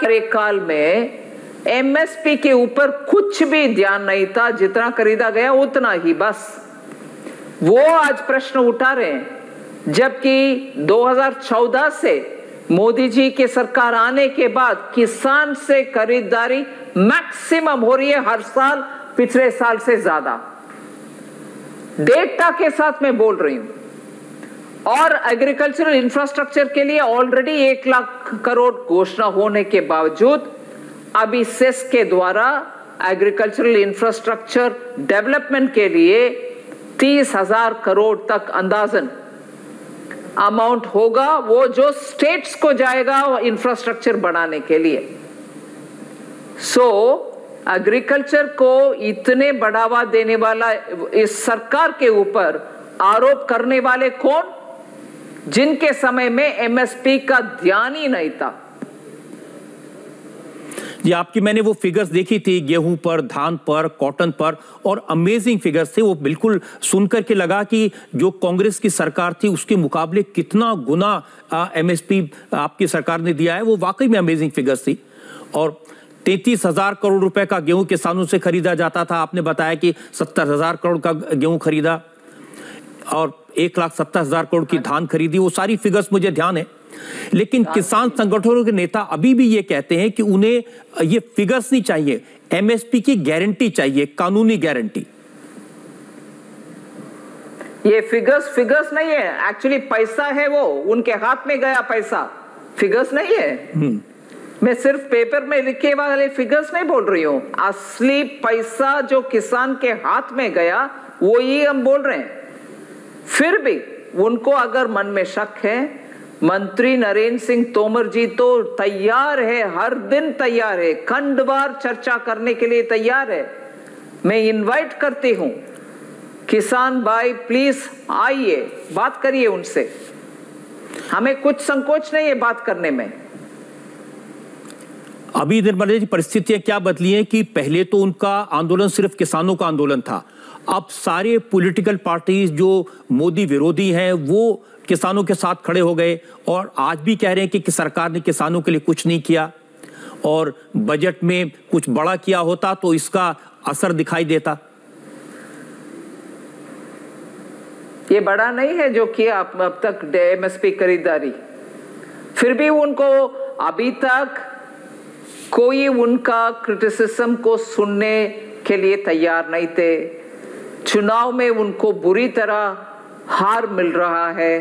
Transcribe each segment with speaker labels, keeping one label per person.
Speaker 1: कार्यकाल में एमएसपी के ऊपर कुछ भी ध्यान नहीं था, जितना खरीदा गया उतना ही बस। वो आज प्रश्न उठा रहे हैं, जबकि 2014 से मोदी जी की सरकार आने के बाद किसान से खरीदारी मैक्सिमम हो रही है हर साल, पिछले साल से ज्यादा। डेटा के साथ मैं बोल रही हूं। और एग्रीकल्चरल इंफ्रास्ट्रक्चर के लिए ऑलरेडी 1 लाख करोड़ घोषणा होने के बावजूद अभी सेस के द्वारा एग्रीकल्चरल इंफ्रास्ट्रक्चर डेवलपमेंट के लिए 30,000 करोड़ तक अंदाजन अमाउंट होगा, वो जो स्टेट्स को जाएगा इंफ्रास्ट्रक्चर बढ़ाने के लिए। एग्रीकल्चर को इतने बढ़ावा देने वाला इस सरकार के ऊपर आरोप करने वाले कौन, जिनके समय में एमएसपी का ध्यान ही नहीं था।
Speaker 2: ये आपकी मैंने वो फिगर्स देखी थी गेहूं पर, धान पर, कॉटन पर, और अमेजिंग फिगर्स थे वो। बिल्कुल सुनकर के लगा कि जो कांग्रेस की सरकार थी उसके मुकाबले कितना गुना एमएसपी आपकी सरकार ने दिया है, वो वाकई में अमेजिंग फिगर्स थी। और 33,000 करोड़ रुपए का गेहूं किसानों से खरीदा जाता था, आपने बताया कि 70,000 करोड़ का गेहूं खरीदा और 1,70,000 करोड़ की धान खरीदी। वो सारी फिगर्स मुझे ध्यान है, लेकिन किसान संगठनों के नेता अभी भी ये कहते हैं कि उन्हें ये फिगर्स नहीं चाहिए, एमएसपी की गारंटी चाहिए, कानूनी गारंटी।
Speaker 1: ये फिगर्स नहीं है, एक्चुअली पैसा है, वो उनके हाथ में गया पैसा, फिगर्स नहीं है। मैं सिर्फ पेपर में लिखे वाले फिगर्स नहीं बोल रही हूं, असली पैसा जो किसान के हाथ में गया वो ही हम बोल रहे हैं। फिर भी उनको अगर मन में शक है, मंत्री नरेंद्र सिंह तोमर जी तो तैयार है, हर दिन तैयार है, खंडवार चर्चा करने के लिए तैयार है। मैं इनवाइट करती हूं, किसान भाई प्लीज आइए, बात करिए उनसे, हमें कुछ संकोच नहीं है बात करने में।
Speaker 2: अभी निर्मला जी परिस्थितियां क्या बदली हैं कि पहले तो उनका आंदोलन सिर्फ किसानों का आंदोलन था, अब सारे पॉलिटिकल पार्टीज जो मोदी विरोधी हैं वो किसानों के साथ खड़े हो गए और आज भी कह रहे हैं कि सरकार ने किसानों के लिए कुछ नहीं किया और बजट में कुछ बड़ा किया होता तो इसका असर दिखाई देता।
Speaker 1: ये बड़ा नहीं है जो किया अब तक एमएसपी खरीदारी, फिर भी उनको अभी तक कोई उनका क्रिटिसिज्म को सुनने के लिए तैयार नहीं थे। चुनाव में उनको बुरी तरह हार मिल रहा है।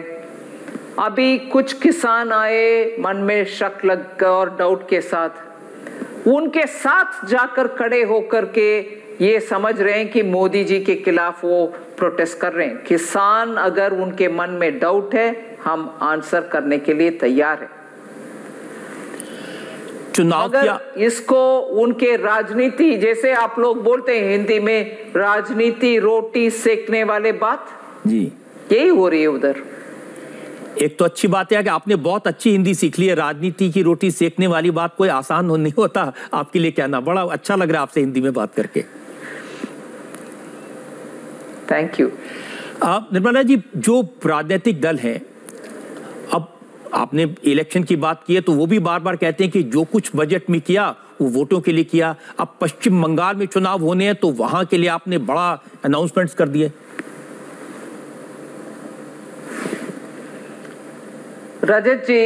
Speaker 1: अभी कुछ किसान आए मन में शक लग और डाउट के साथ, उनके साथ जाकर खड़े होकर के ये समझ रहे हैं कि मोदी जी के खिलाफ वो प्रोटेस्ट कर रहे हैं। किसान अगर उनके मन में डाउट है, हम आंसर करने के लिए तैयार हैं।
Speaker 2: चुनाव
Speaker 1: अगर इसको उनके राजनीति, जैसे आप लोग बोलते हैं हिंदी में, राजनीति रोटी सेकने वाले बात
Speaker 2: जी
Speaker 1: यही हो रही है उधर।
Speaker 2: एक तो अच्छी बात है कि आपने बहुत अच्छी हिंदी सीख ली है, राजनीति की रोटी सेकने वाली बात कोई आसान नहीं होता आपके लिए कहना, बड़ा अच्छा लग रहा है आपसे हिंदी में बात करके।
Speaker 1: Thank you.
Speaker 2: निर्मला जी, जो राजनीतिक दल हैं, अब आपने इलेक्शन की बात की है तो वो भी बार बार कहते हैं कि जो कुछ बजट में किया वो वोटों के लिए किया। अब पश्चिम बंगाल में चुनाव होने हैं तो वहां के लिए आपने बड़ा अनाउंसमेंट्स कर दिए।
Speaker 1: रजत जी,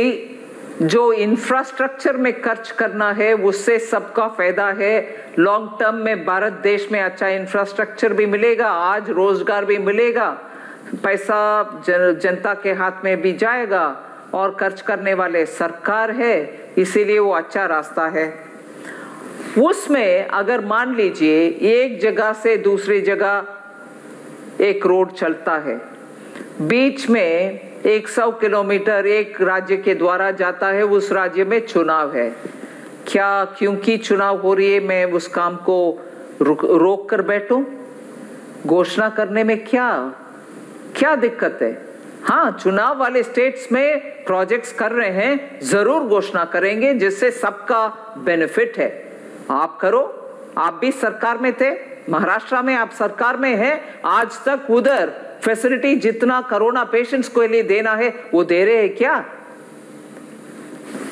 Speaker 1: जो इंफ्रास्ट्रक्चर में खर्च करना है उससे सबका फायदा है। लॉन्ग टर्म में भारत देश में अच्छा इंफ्रास्ट्रक्चर भी मिलेगा, आज रोजगार भी मिलेगा, पैसा जनता के हाथ में भी जाएगा और खर्च करने वाले सरकार है, इसीलिए वो अच्छा रास्ता है। उसमें अगर मान लीजिए एक जगह से दूसरी जगह एक रोड चलता है, बीच में 100 किलोमीटर एक राज्य के द्वारा जाता है, उस राज्य में चुनाव है, क्या क्योंकि चुनाव हो रही है मैं उस काम को रोक कर बैठूं? घोषणा करने में क्या दिक्कत है? हाँ, चुनाव वाले स्टेट्स में प्रोजेक्ट्स कर रहे हैं, जरूर घोषणा करेंगे जिससे सबका बेनिफिट है। आप करो, आप भी सरकार में थे, महाराष्ट्र में आप सरकार में हैं, आज तक उधर फैसिलिटी जितना कोरोना पेशेंट्स को लिए देना है वो दे रहे हैं क्या?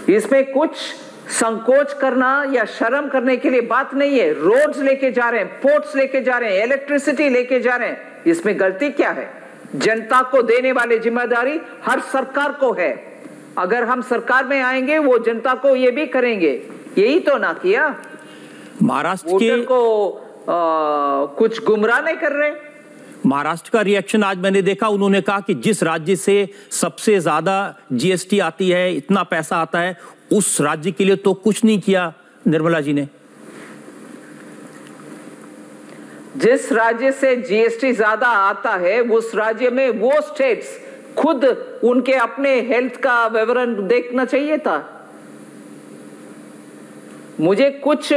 Speaker 1: इसमें कुछ संकोच करना या शर्म करने के लिए बात नहीं है। रोड्स लेके जा रहे हैं, पोर्ट्स लेके जा रहे हैं, इलेक्ट्रिसिटी लेके जा रहे हैं, इसमें गलती क्या है? जनता को देने वाली जिम्मेदारी हर सरकार को है। अगर हम सरकार में आएंगे वो जनता को ये भी करेंगे, यही तो ना किया।
Speaker 2: महाराष्ट्र के
Speaker 1: को कुछ गुमराह नहीं कर रहे।
Speaker 2: महाराष्ट्र का रिएक्शन आज मैंने देखा, उन्होंने कहा कि जिस राज्य से सबसे ज्यादा जीएसटी आती है, इतना पैसा आता है, उस राज्य के लिए तो कुछ नहीं किया निर्मला जी ने।
Speaker 1: जिस राज्य से जीएसटी ज्यादा आता है उस राज्य में वो स्टेट्स खुद उनके अपने हेल्थ का विवरण देखना चाहिए था। मुझे कुछ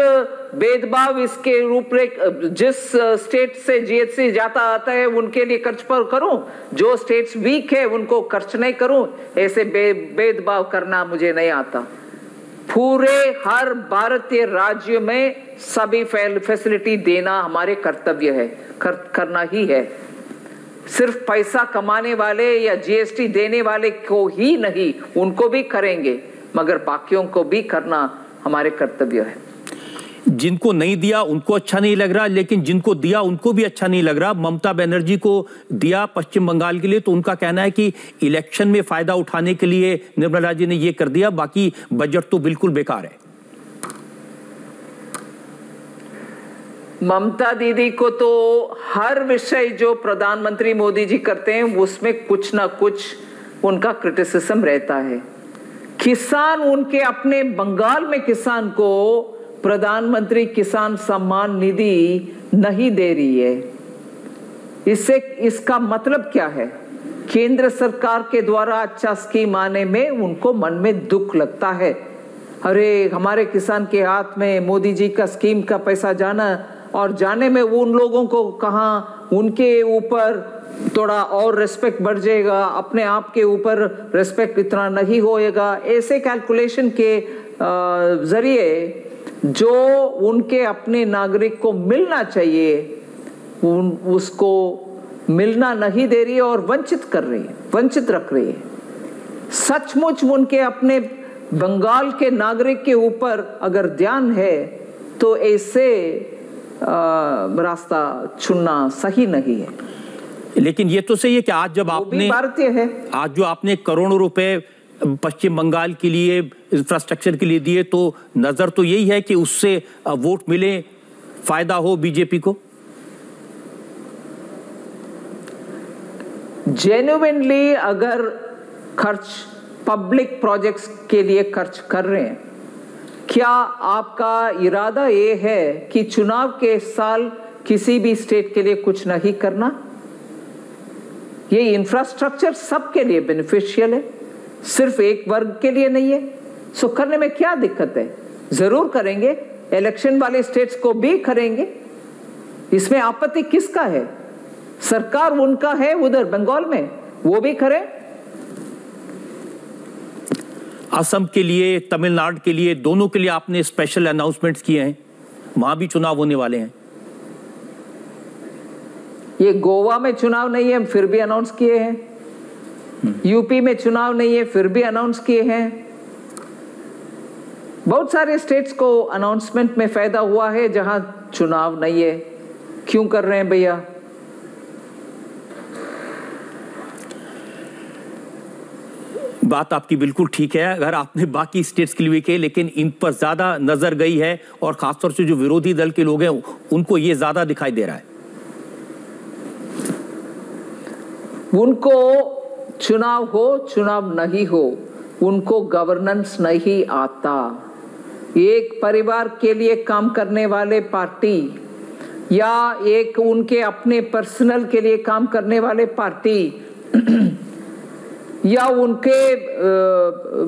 Speaker 1: भेदभाव इसके रूपरेख, जिस स्टेट से जीएसटी ज्यादा आता है उनके लिए खर्च पर करूं, जो स्टेट्स वीक है उनको खर्च नहीं करूं, ऐसे भेदभाव करना मुझे नहीं आता। पूरे हर भारतीय राज्य में सभी फैसिलिटी देना हमारे कर्तव्य है, करना ही है। सिर्फ पैसा कमाने वाले या जीएसटी देने वाले को ही नहीं, उनको भी करेंगे, मगर बाकियों को भी करना हमारे कर्तव्य है।
Speaker 2: जिनको नहीं दिया उनको अच्छा नहीं लग रहा, लेकिन जिनको दिया उनको भी अच्छा नहीं लग रहा। ममता बनर्जी को दिया पश्चिम बंगाल के लिए, तो उनका कहना है कि इलेक्शन में फायदा उठाने के लिए निर्मला जी ने ये कर दिया, बाकी बजट तो बिल्कुल बेकार है।
Speaker 1: ममता दीदी को तो हर विषय जो प्रधानमंत्री मोदी जी करते हैं उसमें कुछ ना कुछ उनका क्रिटिसिज्म रहता है। किसान, उनके अपने बंगाल में किसान को प्रधानमंत्री किसान सम्मान निधि नहीं दे रही है। इसका मतलब क्या है? केंद्र सरकार के द्वारा अच्छा स्कीम आने में उनको मन में दुख लगता है। अरे हमारे किसान के हाथ में मोदी जी का स्कीम का पैसा जाना, और जाने में उन लोगों को कहाँ उनके ऊपर थोड़ा और रिस्पेक्ट बढ़ जाएगा, अपने आप के ऊपर रिस्पेक्ट इतना नहीं होएगा। ऐसे कैलकुलेशन के जरिए जो उनके अपने नागरिक को मिलना चाहिए उसको मिलना नहीं दे रही है और वंचित कर रही है, वंचित रख रही है। सचमुच उनके अपने बंगाल के नागरिक के ऊपर अगर ध्यान है तो ऐसे रास्ता चुनना सही नहीं है।
Speaker 2: लेकिन ये तो सही है कि आज जब आपने
Speaker 1: भारतीय है, आज
Speaker 2: जो आपने करोड़ों रुपए पश्चिम बंगाल के लिए इंफ्रास्ट्रक्चर के लिए दिए, तो नजर तो यही है कि उससे वोट मिले, फायदा हो बीजेपी को।
Speaker 1: जेन्युइनली अगर खर्च पब्लिक प्रोजेक्ट्स के लिए खर्च कर रहे हैं, क्या आपका इरादा ये है कि चुनाव के साल किसी भी स्टेट के लिए कुछ नहीं करना? ये इंफ्रास्ट्रक्चर सबके लिए बेनिफिशियल है, सिर्फ एक वर्ग के लिए नहीं है। सो करने में क्या दिक्कत है? जरूर करेंगे, इलेक्शन वाले स्टेट्स को भी करेंगे, इसमें आपत्ति किसका है? सरकार उनका है उधर बंगाल में, वो भी करें।
Speaker 2: असम के लिए, तमिलनाडु के लिए, दोनों के लिए आपने स्पेशल अनाउंसमेंट्स किए हैं, वहां भी चुनाव होने वाले हैं।
Speaker 1: ये गोवा में चुनाव नहीं है फिर भी अनाउंस किए हैं, यूपी में चुनाव नहीं है फिर भी अनाउंस किए हैं। बहुत सारे स्टेट्स को अनाउंसमेंट में फायदा हुआ है जहां चुनाव नहीं है। क्यों कर रहे हैं भैया?
Speaker 2: बात आपकी बिल्कुल ठीक है, अगर आपने बाकी स्टेट्स के लिए भी कही, लेकिन इन पर ज्यादा नजर गई है और खासतौर से जो विरोधी दल के लोग हैं उनको ये ज्यादा दिखाई दे रहा है।
Speaker 1: उनको चुनाव हो चुनाव नहीं हो, उनको गवर्नेंस नहीं आता। एक परिवार के लिए काम करने वाले पार्टी या एक उनके अपने पर्सनल के लिए काम करने वाले पार्टी या उनके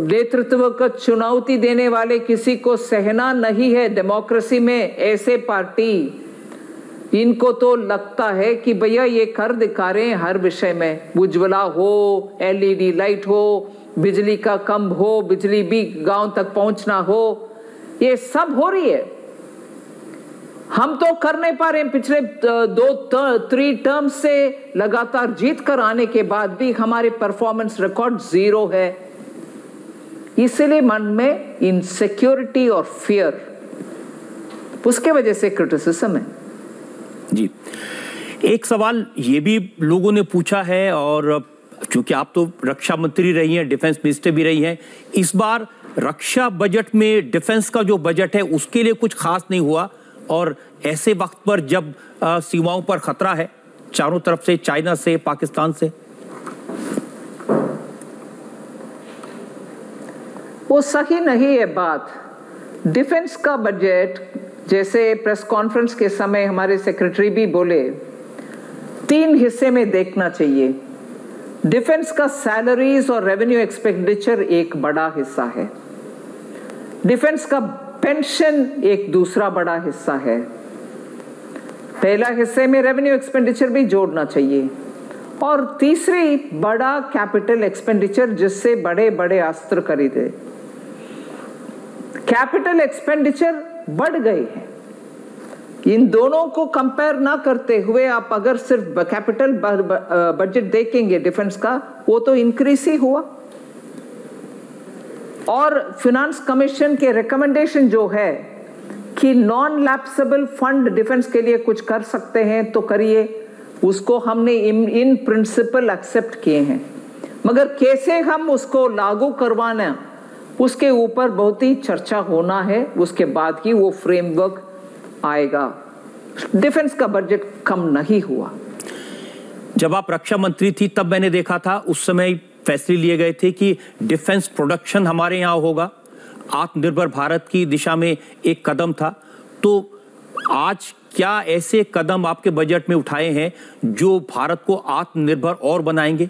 Speaker 1: नेतृत्व को चुनौती देने वाले किसी को सहना नहीं है डेमोक्रेसी में। ऐसे पार्टी, इनको तो लगता है कि भैया ये कर दिखा रहे हैं हर विषय में, उज्ज्वला हो, एलईडी लाइट हो, बिजली का कम हो, बिजली भी गांव तक पहुंचना हो, ये सब हो रही है। हम तो कर नहीं पा रहे हैं। पिछले 2-3 टर्म से लगातार जीत कर आने के बाद भी हमारे परफॉर्मेंस रिकॉर्ड 0 है। इसलिए मन में इनसिक्योरिटी और फियर, उसके वजह से क्रिटिसिज्म है।
Speaker 2: जी, एक सवाल ये भी लोगों ने पूछा है, और चूंकि आप तो रक्षा मंत्री रही हैं, डिफेंस मिनिस्टर भी रही हैं, इस बार रक्षा बजट में डिफेंस का जो बजट है उसके लिए कुछ खास नहीं हुआ, और ऐसे वक्त पर जब सीमाओं पर खतरा है चारों तरफ से, चाइना से, पाकिस्तान से।
Speaker 1: वो सही नहीं है बात। डिफेंस का बजट, जैसे प्रेस कॉन्फ्रेंस के समय हमारे सेक्रेटरी भी बोले, 3 हिस्से में देखना चाहिए। डिफेंस का सैलरीज और रेवेन्यू एक्सपेंडिचर एक बड़ा हिस्सा है, डिफेंस का पेंशन एक दूसरा बड़ा हिस्सा है। पहला हिस्से में रेवेन्यू एक्सपेंडिचर भी जोड़ना चाहिए, और तीसरी बड़ा कैपिटल एक्सपेंडिचर जिससे बड़े बड़े अस्त्र खरीदे। कैपिटल एक्सपेंडिचर बढ़ गए हैं। इन दोनों को कंपेयर ना करते हुए आप अगर सिर्फ कैपिटल बजट देखेंगे डिफेंस का, वो तो इंक्रीज ही हुआ। और फिनांस कमीशन के रिकमेंडेशन जो है कि नॉन लैप्सेबल फंड डिफेंस के लिए कुछ कर सकते हैं तो करिए, उसको हमने इन प्रिंसिपल एक्सेप्ट किए हैं, मगर कैसे हम उसको लागू करवाना उसके ऊपर बहुत ही चर्चा होना है। उसके बाद ही वो फ्रेमवर्क आएगा। डिफेंस का बजट कम नहीं हुआ।
Speaker 2: जब आप रक्षा मंत्री थी तब मैंने देखा था, उस समय फैसले लिए गए थे कि डिफेंस प्रोडक्शन हमारे यहाँ होगा, आत्मनिर्भर भारत की दिशा में एक कदम था। तो आज क्या ऐसे कदम आपके बजट में उठाए हैं जो भारत को आत्मनिर्भर और बनाएंगे?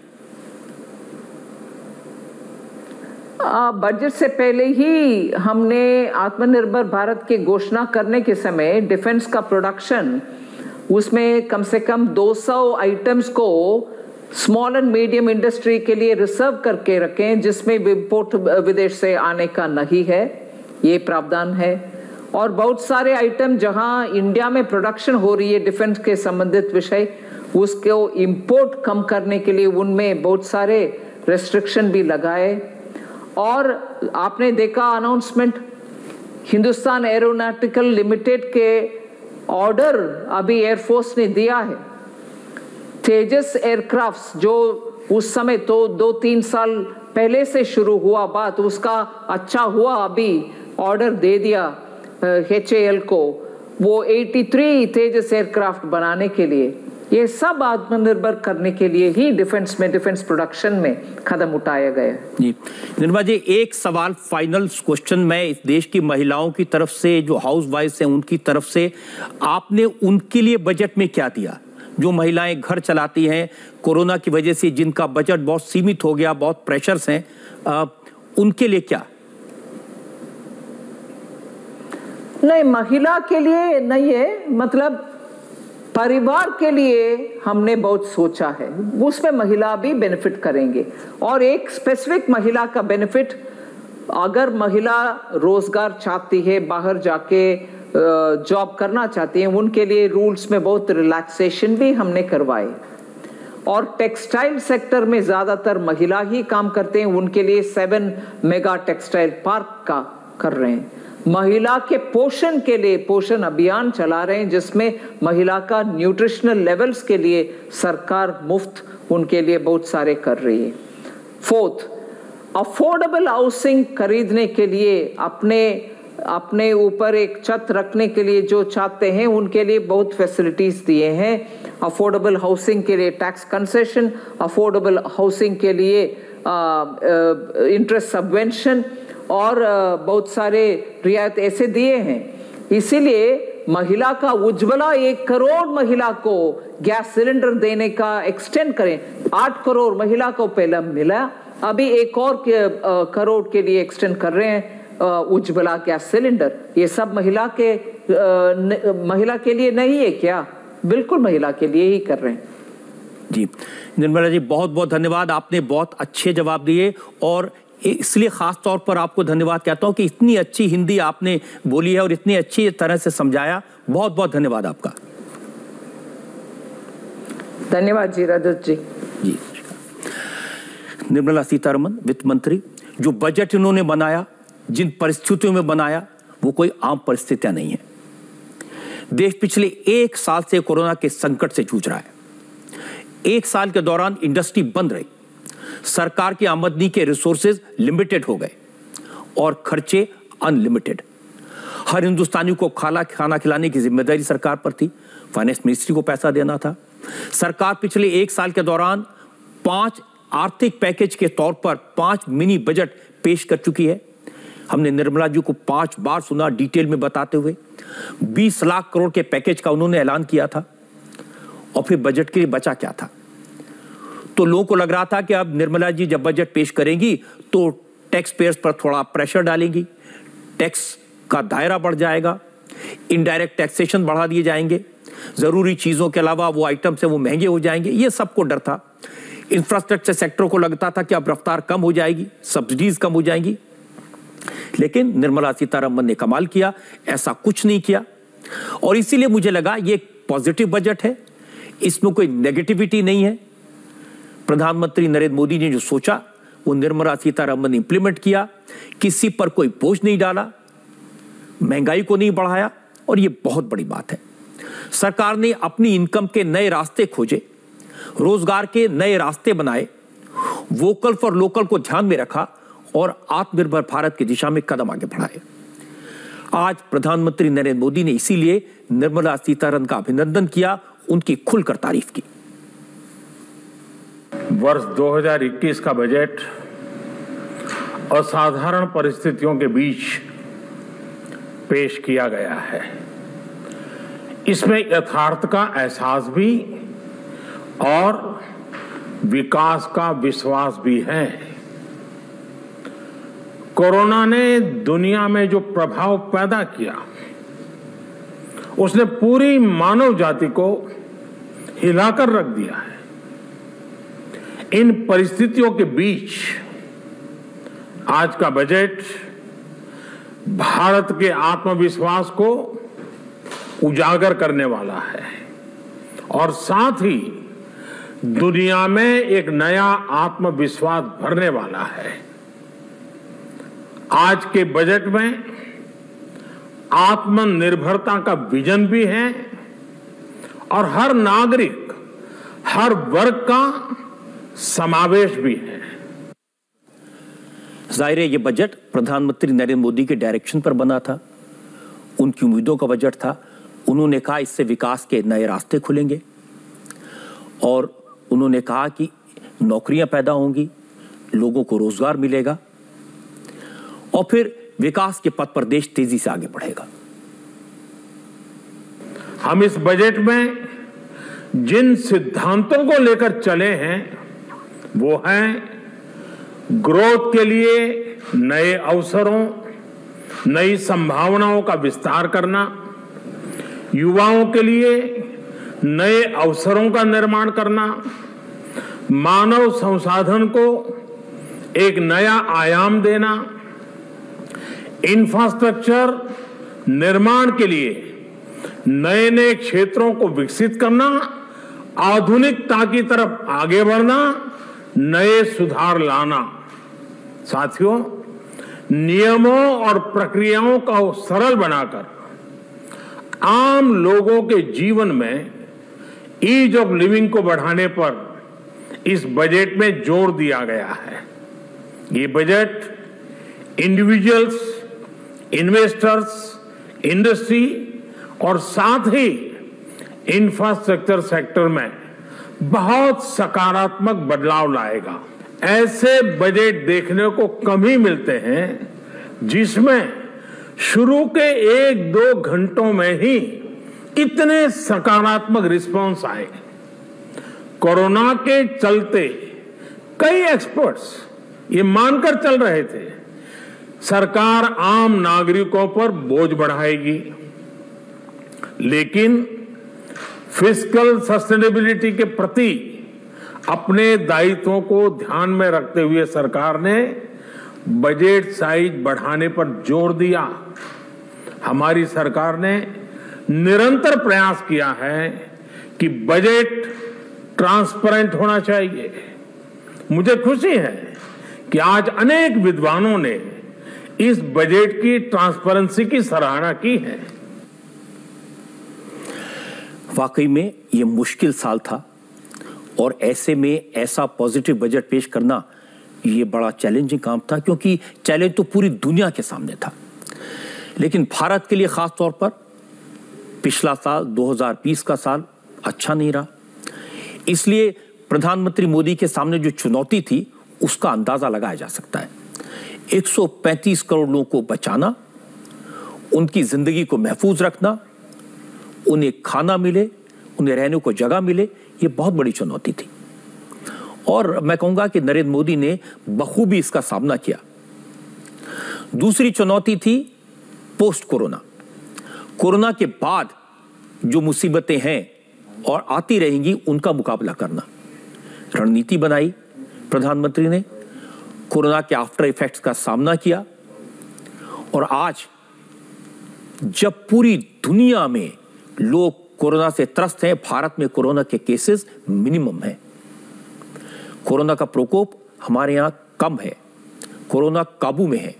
Speaker 1: बजट से पहले ही हमने आत्मनिर्भर भारत की घोषणा करने के समय डिफेंस का प्रोडक्शन, उसमें कम से कम 200 आइटम्स को स्मॉल एंड मीडियम इंडस्ट्री के लिए रिजर्व करके रखें, जिसमें इंपोर्ट विदेश से आने का नहीं है, ये प्रावधान है। और बहुत सारे आइटम जहां इंडिया में प्रोडक्शन हो रही है डिफेंस के संबंधित विषय, उसको इंपोर्ट कम करने के लिए उनमें बहुत सारे रेस्ट्रिक्शन भी लगाए। और आपने देखा अनाउंसमेंट, हिंदुस्तान एरोनॉटिकल लिमिटेड के ऑर्डर अभी एयरफोर्स ने दिया है। तेजस एयरक्राफ्ट्स जो उस समय तो 2-3 साल पहले से शुरू हुआ बात, उसका अच्छा हुआ अभी ऑर्डर दे दिया HAL को, वो 83 तेजस एयरक्राफ्ट बनाने के लिए। ये सब आत्मनिर्भर करने के लिए ही डिफेंस प्रोडक्शन में कदम उठाया गया।
Speaker 2: जी निर्मला जी, एक सवाल फाइनल क्वेश्चन मैं इस देश की महिलाओं की तरफ से, जो हाउस वाइफ्स हैं उनकी तरफ से, आपने उनके लिए बजट में क्या दिया? जो महिलाएं घर चलाती हैं, कोरोना की वजह से जिनका बजट बहुत सीमित हो गया, बहुत प्रेशर्स हैं, उनके लिए क्या?
Speaker 1: नहीं, महिला के लिए नहीं है, मतलब परिवार के लिए हमने बहुत सोचा है, उसमें महिला भी बेनिफिट करेंगे। और एक स्पेसिफिक महिला का बेनिफिट, अगर महिला रोजगार चाहती है, बाहर जाके जॉब करना चाहती है, उनके लिए रूल्स में बहुत रिलैक्सेशन भी हमने करवाए। और टेक्सटाइल सेक्टर में ज्यादातर महिला ही काम करते हैं, उनके लिए 7 मेगा टेक्सटाइल पार्क का कर रहे हैं। महिला के पोषण के लिए पोषण अभियान चला रहे हैं, जिसमें महिला का न्यूट्रिशनल लेवल्स के लिए सरकार मुफ्त उनके लिए बहुत सारे कर रही है। 4th, अफोर्डेबल हाउसिंग खरीदने के लिए, अपने ऊपर एक छत रखने के लिए जो चाहते हैं उनके लिए बहुत फैसिलिटीज दिए हैं। अफोर्डेबल हाउसिंग के लिए टैक्स कंसेशन, अफोर्डेबल हाउसिंग के लिए इंटरेस्ट सबवेंशन और बहुत सारे रियायत ऐसे दिए हैं। इसीलिए महिला का उज्ज्वला 1 करोड़ महिला को गैस सिलेंडर देने का एक्सटेंड करें। 8 करोड़ महिला को पहले मिला, अभी 1 और करोड़ के लिए एक्सटेंड कर रहे हैं उज्ज्वला गैस सिलेंडर। ये सब महिला के लिए नहीं है क्या? बिल्कुल महिला के लिए ही कर रहे हैं।
Speaker 2: जी निर्मला जी, बहुत बहुत धन्यवाद, आपने बहुत अच्छे जवाब दिए, और इसलिए खास तौर पर आपको धन्यवाद कहता हूं कि इतनी अच्छी हिंदी आपने बोली है और इतनी अच्छी तरह से समझाया। बहुत बहुत धन्यवाद आपका।
Speaker 1: धन्यवाद जी रजत जी।
Speaker 2: जी, निर्मला सीतारमण वित्त मंत्री, जो बजट इन्होंने बनाया, जिन परिस्थितियों में बनाया, वो कोई आम परिस्थितियां नहीं है। देश पिछले 1 साल से कोरोना के संकट से जूझ रहा है। 1 साल के दौरान इंडस्ट्री बंद रही, सरकार की आमदनी के रिसोर्सेज लिमिटेड हो गए और खर्चे अनलिमिटेड। हर हिंदुस्तानी को खाना खिलाने की जिम्मेदारी सरकार पर थी। फाइनेंस मिनिस्ट्री को पैसा देना था। सरकार पिछले 1 साल के दौरान 5 आर्थिक पैकेज के तौर पर 5 मिनी बजट पेश कर चुकी है। हमने निर्मला जी को 5 बार सुना डिटेल में बताते हुए। 20 लाख करोड़ के पैकेज का उन्होंने ऐलान किया था और फिर बजट के लिए बचा क्या था? तो लोगों को लग रहा था कि अब निर्मला जी जब बजट पेश करेंगी तो टैक्स पेयर्स पर थोड़ा प्रेशर डालेंगी, टैक्स का दायरा बढ़ जाएगा, इनडायरेक्ट टैक्सेशन बढ़ा दिए जाएंगे, जरूरी चीजों के अलावा वो आइटम से वो महंगे हो जाएंगे। ये सबको डर था। इंफ्रास्ट्रक्चर सेक्टर को लगता था कि अब रफ्तार कम हो जाएगी, सब्सिडीज कम हो जाएंगी। लेकिन निर्मला सीतारमण ने कमाल किया, ऐसा कुछ नहीं किया। और इसीलिए मुझे लगा ये पॉजिटिव बजट है, इसमें कोई नेगेटिविटी नहीं है। प्रधानमंत्री नरेंद्र मोदी ने जो सोचा वो निर्मला सीतारमण ने इंप्लीमेंट किया। किसी पर कोई बोझ नहीं डाला, महंगाई को नहीं बढ़ाया, और ये बहुत बड़ी बात है। सरकार ने अपनी इनकम के नए रास्ते खोजे, रोजगार के नए रास्ते बनाए, वोकल फॉर लोकल को ध्यान में रखा और आत्मनिर्भर भारत की दिशा में कदम आगे बढ़ाए। आज प्रधानमंत्री नरेंद्र मोदी ने इसीलिए निर्मला सीतारमण का अभिनंदन किया, उनकी खुलकर तारीफ की।
Speaker 3: वर्ष 2021 का बजट असाधारण परिस्थितियों के बीच पेश किया गया है। इसमें यथार्थ का एहसास भी और विकास का विश्वास भी है। कोरोना ने दुनिया में जो प्रभाव पैदा किया, उसने पूरी मानव जाति को हिलाकर रख दिया है। इन परिस्थितियों के बीच आज का बजट भारत के आत्मविश्वास को उजागर करने वाला है और साथ ही दुनिया में एक नया आत्मविश्वास भरने वाला है। आज के बजट में आत्मनिर्भरता का विजन भी है और हर नागरिक, हर वर्ग का समावेश भी है।
Speaker 2: जाहिर है ये बजट प्रधानमंत्री नरेंद्र मोदी के डायरेक्शन पर बना था, उनकी उम्मीदों का बजट था। उन्होंने कहा इससे विकास के नए रास्ते खुलेंगे और उन्होंने कहा कि नौकरियां पैदा होंगी, लोगों को रोजगार मिलेगा और फिर विकास के पथ पर देश तेजी से आगे बढ़ेगा।
Speaker 3: हम इस बजट में जिन सिद्धांतों को लेकर चले हैं वो हैं ग्रोथ के लिए नए अवसरों, नई संभावनाओं का विस्तार करना, युवाओं के लिए नए अवसरों का निर्माण करना, मानव संसाधन को एक नया आयाम देना, इंफ्रास्ट्रक्चर निर्माण के लिए नए नए क्षेत्रों को विकसित करना, आधुनिकता की तरफ आगे बढ़ना, नए सुधार लाना। साथियों, नियमों और प्रक्रियाओं को सरल बनाकर आम लोगों के जीवन में ईज ऑफ लिविंग को बढ़ाने पर इस बजट में जोर दिया गया है। ये बजट इंडिविजुअल्स, इन्वेस्टर्स, इंडस्ट्री और साथ ही इंफ्रास्ट्रक्चर सेक्टर में बहुत सकारात्मक बदलाव लाएगा। ऐसे बजट देखने को कम ही मिलते हैं जिसमें शुरू के 1-2 घंटों में ही इतने सकारात्मक रिस्पांस आए। कोरोना के चलते कई एक्सपर्ट्स ये मानकर चल रहे थे सरकार आम नागरिकों पर बोझ बढ़ाएगी, लेकिन फिस्कल सस्टेनेबिलिटी के प्रति अपने दायित्वों को ध्यान में रखते हुए सरकार ने बजट साइज बढ़ाने पर जोर दिया। हमारी सरकार ने निरंतर प्रयास किया है कि बजट ट्रांसपेरेंट होना चाहिए। मुझे खुशी है कि आज अनेक विद्वानों ने इस बजट की ट्रांसपेरेंसी की सराहना की है।
Speaker 2: वाकई में ये मुश्किल साल था और ऐसे में ऐसा पॉजिटिव बजट पेश करना ये बड़ा चैलेंजिंग काम था, क्योंकि चैलेंज तो पूरी दुनिया के सामने था। लेकिन भारत के लिए खास तौर पर पिछला साल 2020 का साल अच्छा नहीं रहा। इसलिए प्रधानमंत्री मोदी के सामने जो चुनौती थी उसका अंदाजा लगाया जा सकता है। 135 करोड़ लोगों को बचाना, उनकी जिंदगी को महफूज रखना, उन्हें खाना मिले, उन्हें रहने को जगह मिले, ये बहुत बड़ी चुनौती थी। और मैं कहूंगा कि नरेंद्र मोदी ने बखूबी इसका सामना किया। दूसरी चुनौती थी पोस्ट कोरोना। कोरोना के बाद जो मुसीबतें हैं और आती रहेंगी उनका मुकाबला करना। रणनीति बनाई प्रधानमंत्री ने, कोरोना के आफ्टर इफेक्ट्स का सामना किया। और आज जब पूरी दुनिया में लोग कोरोना से त्रस्त हैं, भारत में कोरोना के केसेस मिनिमम हैं। कोरोना का प्रकोप हमारे यहां कम है, कोरोना काबू में है।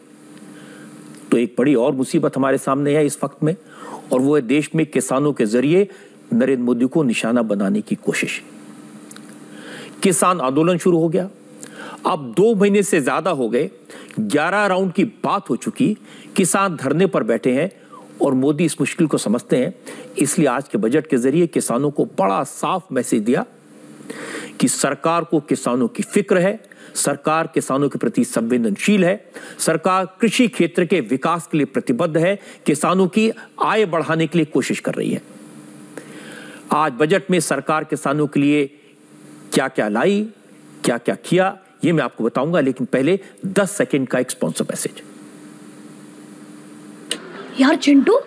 Speaker 2: तो एक बड़ी और मुसीबत हमारे सामने है इस वक्त में, और वो है देश में किसानों के जरिए नरेंद्र मोदी को निशाना बनाने की कोशिश। किसान आंदोलन शुरू हो गया। अब 2 महीने से ज्यादा हो गए, 11 राउंड की बात हो चुकी, किसान धरने पर बैठे हैं और मोदी इस मुश्किल को समझते हैं। इसलिए आज के बजट के जरिए किसानों को बड़ा साफ मैसेज दिया कि सरकार को किसानों की फिक्र है, सरकार किसानों के प्रति संवेदनशील है, सरकार कृषि क्षेत्र के विकास के लिए प्रतिबद्ध है, किसानों की आय बढ़ाने के लिए कोशिश कर रही है। आज बजट में सरकार किसानों के लिए क्या क्या लाई, क्या क्या किया, ये मैं आपको बताऊंगा, लेकिन पहले 10 सेकंड का एक स्पॉन्सर मैसेज।
Speaker 4: यार चिंटू,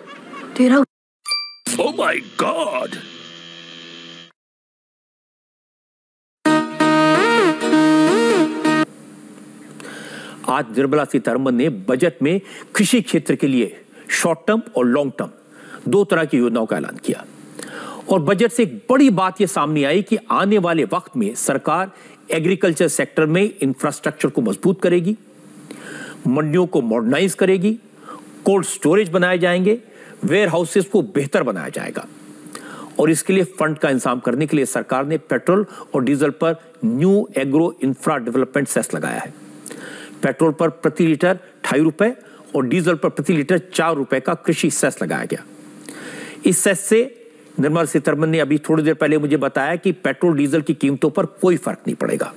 Speaker 4: तेरा
Speaker 2: ओह माय गॉड, आज निर्मला सीतारमण ने बजट में कृषि क्षेत्र के लिए शॉर्ट टर्म और लॉन्ग टर्म 2 तरह की योजनाओं का ऐलान किया। और बजट से एक बड़ी बात यह सामने आई कि आने वाले वक्त में सरकार एग्रीकल्चर सेक्टर में इंफ्रास्ट्रक्चर को मजबूत करेगी, मंडियों को मॉडर्नाइज करेगी, कोल्ड स्टोरेज बनाए जाएंगे, वेयर हाउसेस को बेहतर बनाया जाएगा। और इसके लिए फंड का इंतजाम करने के लिए सरकार ने पेट्रोल और डीजल पर new agro infra development cess लगाया है। पेट्रोल पर प्रति लीटर 2.5 रुपए और डीजल पर प्रति लीटर 4 रुपए का कृषि सेस लगाया गया। इस सेस से निर्मला सीतारमण ने अभी थोड़ी देर पहले मुझे बताया कि पेट्रोल डीजल की कीमतों पर कोई फर्क नहीं पड़ेगा।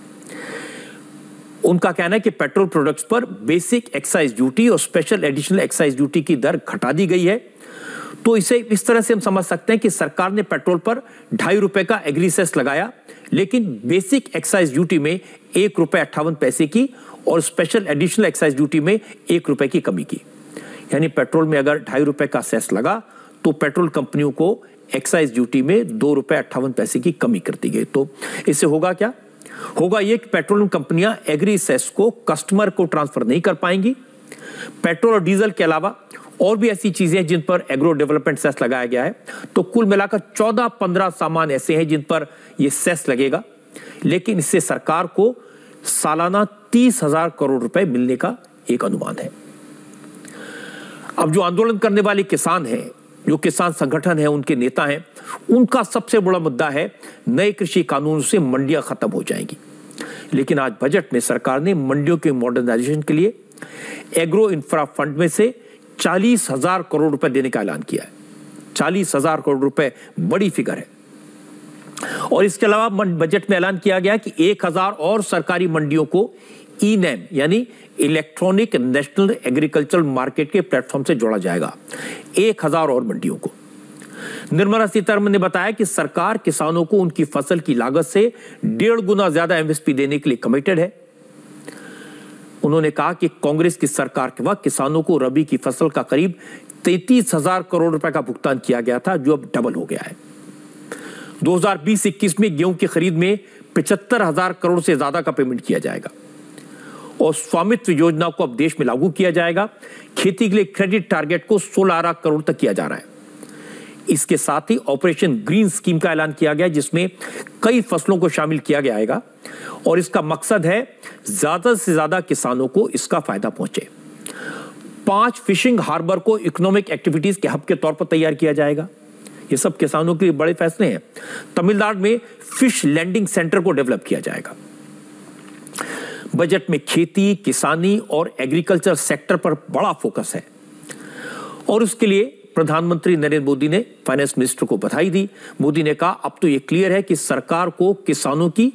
Speaker 2: उनका कहना है कि पेट्रोल प्रोडक्ट्स पर बेसिक एक्साइज ड्यूटी और स्पेशल एडिशनल एक्साइज ड्यूटी की दर घटा दी गई है। तो इसे इस तरह से हम समझ सकते हैं कि सरकार ने पेट्रोल पर 2.5 रुपए का एग्री सेस लगाया, लेकिन बेसिक एक्साइज ड्यूटी में 1 रुपए 58 पैसे की और स्पेशल एडिशनल एक्साइज ड्यूटी में 1 रुपए की कमी की। यानी पेट्रोल में अगर 2.5 रुपए का सेस लगा तो पेट्रोल कंपनियों को एक्साइज ड्यूटी में 2 रुपए 58 पैसे की कमी कर दी गई। तो इससे होगा क्या? होगा ये कि पेट्रोलियम कंपनियां एग्री सेस को कस्टमर को ट्रांसफर नहीं कर पाएंगी। पेट्रोल और डीजल के अलावा और भी ऐसी चीजें जिन पर एग्रो डेवलपमेंट सेस लगाया गया है। तो कुल मिलाकर 14-15 सामान ऐसे हैं जिन पर यह सेस लगेगा, लेकिन इससे सरकार को सालाना 30,000 करोड़ रुपए मिलने का एक अनुमान है। अब जो आंदोलन करने वाले किसान हैं, जो किसान संगठन है, उनके नेता हैं, उनका सबसे बड़ा मुद्दा है नए कृषि कानून से मंडियां खत्म हो जाएंगी। लेकिन आज बजट में सरकार ने मंडियों के मॉडर्नाइजेशन के लिए एग्रो इंफ्रा फंड में से 40,000 करोड़ रुपए देने का ऐलान किया है। 40,000 करोड़ रुपए बड़ी फिगर है। और इसके अलावा बजट में ऐलान किया गया कि 1,000 और सरकारी मंडियों को ई-नैम यानी इलेक्ट्रॉनिक नेशनल एग्रीकल्चरल मार्केट के प्लेटफॉर्म से जोड़ा जाएगा। 1,000 और मंडियों को। निर्मला सीतारमण ने बताया कि सरकार किसानों को उनकी फसल की लागत से 1.5 गुना ज्यादा एमएसपी देने के लिए कमिटेड है। उन्होंने कहा कि कांग्रेस की सरकार के वक्त किसानों को रबी की फसल का करीब 33,000 करोड़ रुपए का भुगतान किया गया था, जो अब डबल हो गया है। 2020-21 में गेहूं की खरीद में 75,000 करोड़ से ज्यादा का पेमेंट किया जाएगा। और स्वामित्व योजना को अब देश में लागू किया जाएगा। खेती के लिए क्रेडिट टारगेट को 16 लाख करोड़ तक किया जा रहा है। इसके साथ ही ऑपरेशन ग्रीन स्कीम का ऐलान किया गया, जिसमें कई फसलों को शामिल किया गया और इसका मकसद है ज्यादा से ज्यादा किसानों को इसका फायदा पहुंचे। 5 फिशिंग हार्बर को इकोनॉमिक एक्टिविटीज के हब के तौर पर तैयार किया जाएगा। ये सब किसानों के लिए बड़े फैसले हैं। तमिलनाडु में फिश लैंडिंग सेंटर को डेवलप किया जाएगा। बजट में खेती, किसानी और एग्रीकल्चर सेक्टर पर बड़ा फोकस है और उसके लिए प्रधानमंत्री नरेंद्र मोदी ने फाइनेंस मिनिस्टर को बधाई दी। मोदी ने कहा, अब तो यह क्लियर है कि सरकार को किसानों की,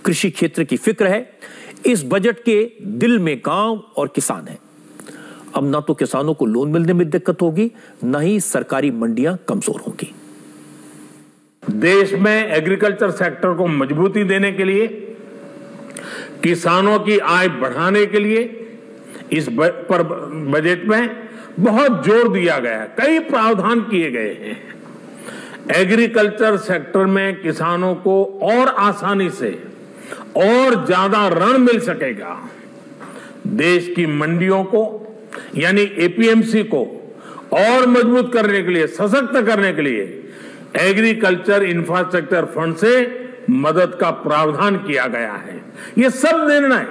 Speaker 2: कृषि क्षेत्र की फिक्र है। इस बजट के दिल में गांव और किसान है। अब ना तो किसानों को लोन मिलने में दिक्कत होगी, न ही सरकारी मंडियां कमजोर होंगी।
Speaker 3: देश में एग्रीकल्चर सेक्टर को मजबूती देने के लिए, किसानों की आय बढ़ाने के लिए इस बजट में बहुत जोर दिया गया है। कई प्रावधान किए गए हैं। एग्रीकल्चर सेक्टर में किसानों को और आसानी से और ज्यादा ऋण मिल सकेगा। देश की मंडियों को यानी एपीएमसी को और मजबूत करने के लिए, सशक्त करने के लिए एग्रीकल्चर इंफ्रास्ट्रक्चर फंड से मदद का प्रावधान किया गया है। ये सब निर्णय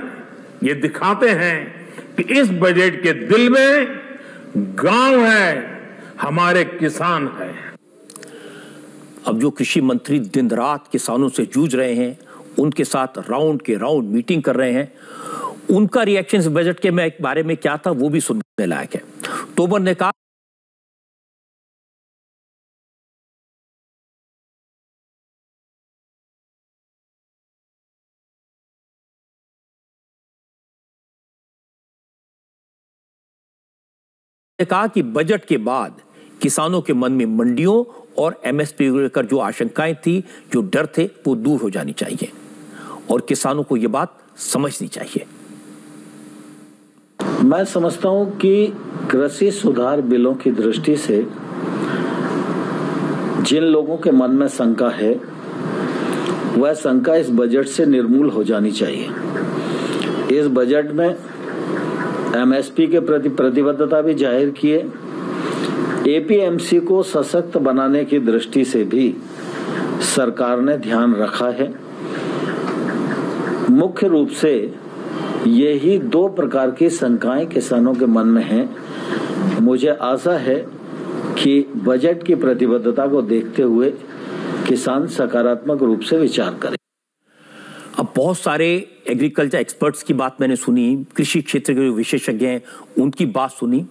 Speaker 3: ये दिखाते हैं कि इस बजट के दिल में गांव है, हमारे किसान है।
Speaker 2: अब जो कृषि मंत्री दिन रात किसानों से जूझ रहे हैं, उनके साथ राउंड के राउंड मीटिंग कर रहे हैं, उनका रिएक्शन इस बजट के बारे में क्या था वो भी सुनने लायक है। तोमर ने कहा कि बजट के बाद किसानों के मन में मंडियों और एमएसपी को लेकर जो आशंकाएं थी, जो डर थे, वो दूर हो जानी चाहिए और किसानों को यह बात समझनी चाहिए।
Speaker 5: मैं समझता हूं कि कृषि सुधार बिलों की दृष्टि से जिन लोगों के मन में शंका है, वह शंका इस बजट से निर्मूल हो जानी चाहिए। इस बजट में एमएसपी के प्रति प्रतिबद्धता भी जाहिर किए। एपीएमसी को सशक्त बनाने की दृष्टि से भी सरकार ने ध्यान रखा है। मुख्य रूप से यही 2 प्रकार की शंकाएं किसानों के मन में हैं। मुझे आशा है कि बजट की प्रतिबद्धता को देखते हुए किसान सकारात्मक रूप से विचार करें।
Speaker 2: अब बहुत सारे एग्रीकल्चर एक्सपर्ट्स की बात मैंने सुनी, कृषि क्षेत्र के जो विशेषज्ञ हैं उनकी बात सुनी।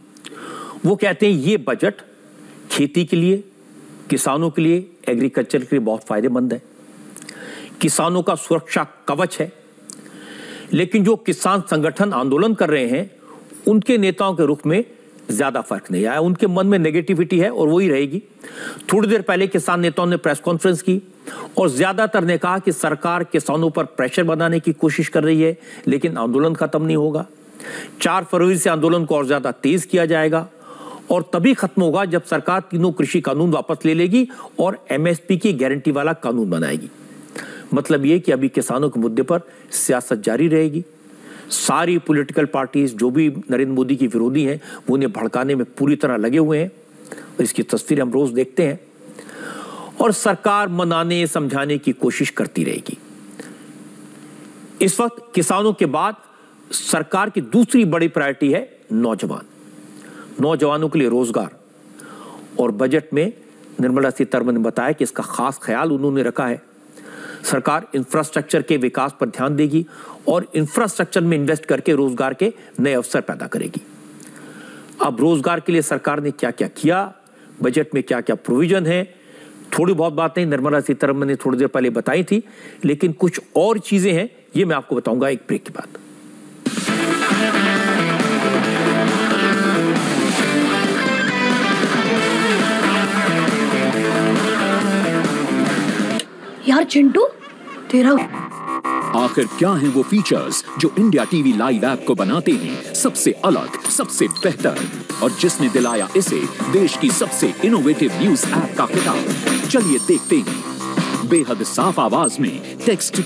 Speaker 2: वो कहते हैं ये बजट खेती के लिए, किसानों के लिए, एग्रीकल्चर के लिए बहुत फायदेमंद है। किसानों का सुरक्षा कवच है। लेकिन जो किसान संगठन आंदोलन कर रहे हैं, उनके नेताओं के रुख में ज्यादा फर्क नहीं आया। उनके मन में नेगेटिविटी है और वही रहेगी। थोड़ी देर पहले किसान नेताओं ने प्रेस कॉन्फ्रेंस की और ज्यादातर ने कहा कि सरकार किसानों पर प्रेशर बनाने की कोशिश कर रही है, लेकिन आंदोलन खत्म नहीं होगा। 4 फरवरी से आंदोलन को और ज्यादा तेज किया जाएगा और तभी खत्म होगा जब सरकार तीनों कृषि कानून वापस ले लेगी और एमएसपी की गारंटी वाला कानून बनाएगी। मतलब यह कि अभी किसानों के मुद्दे पर सियासत जारी रहेगी। सारी पॉलिटिकल पार्टीज जो भी नरेंद्र मोदी की विरोधी हैं, वो उन्हें भड़काने में पूरी तरह लगे हुए हैं और इसकी तस्वीर हम रोज देखते हैं। और सरकार मनाने समझाने की कोशिश करती रहेगी। इस वक्त किसानों के बाद सरकार की दूसरी बड़ी प्रायोरिटी है नौजवान, नौजवानों के लिए रोजगार। और बजट में निर्मला सीतारमण ने बताया कि इसका खास ख्याल उन्होंने रखा है। सरकार इंफ्रास्ट्रक्चर के विकास पर ध्यान देगी और इंफ्रास्ट्रक्चर में इन्वेस्ट करके रोजगार के नए अवसर पैदा करेगी। अब रोजगार के लिए सरकार ने क्या क्या किया, बजट में क्या क्या प्रोविजन है, थोड़ी बहुत बातें निर्मला सीतारमण ने थोड़ी देर पहले बताई थी, लेकिन कुछ और चीजें हैं, ये मैं आपको बताऊंगा एक ब्रेक के बाद।
Speaker 4: यार चिंटू, तेरा
Speaker 6: आखिर क्या हैं वो फीचर्स जो इंडिया टीवी लाइव ऐप को बनाते हैं सबसे अलग, सबसे बेहतर, और जिसने दिलाया इसे देश की सबसे इनोवेटिव न्यूज ऐप का खिताब। चलिए देखते हैं। बेहद साफ आवाज में टेक्स्ट